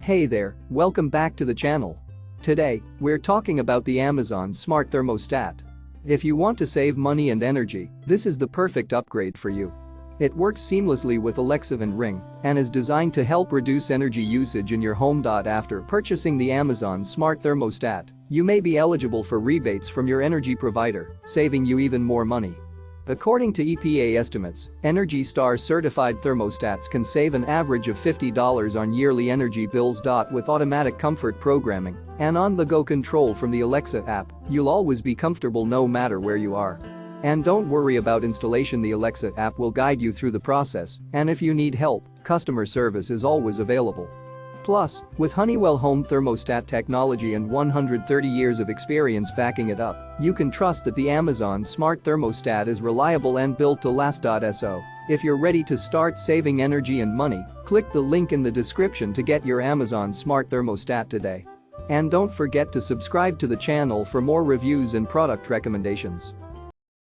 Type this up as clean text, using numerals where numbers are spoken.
Hey there, welcome back to the channel. Today, we're talking about the Amazon Smart Thermostat. If you want to save money and energy, this is the perfect upgrade for you. It works seamlessly with Alexa and Ring and is designed to help reduce energy usage in your home. After purchasing the Amazon Smart Thermostat, you may be eligible for rebates from your energy provider, saving you even more money. According to EPA estimates, Energy Star certified thermostats can save an average of $50 on yearly energy bills. With automatic comfort programming and on-the-go control from the Alexa app, you'll always be comfortable no matter where you are. And don't worry about installation, the Alexa app will guide you through the process, and if you need help, customer service is always available. Plus, with Honeywell home thermostat technology and 130 years of experience backing it up, you can trust that the Amazon Smart Thermostat is reliable and built to last. So, if you're ready to start saving energy and money, click the link in the description to get your Amazon Smart Thermostat today. And don't forget to subscribe to the channel for more reviews and product recommendations.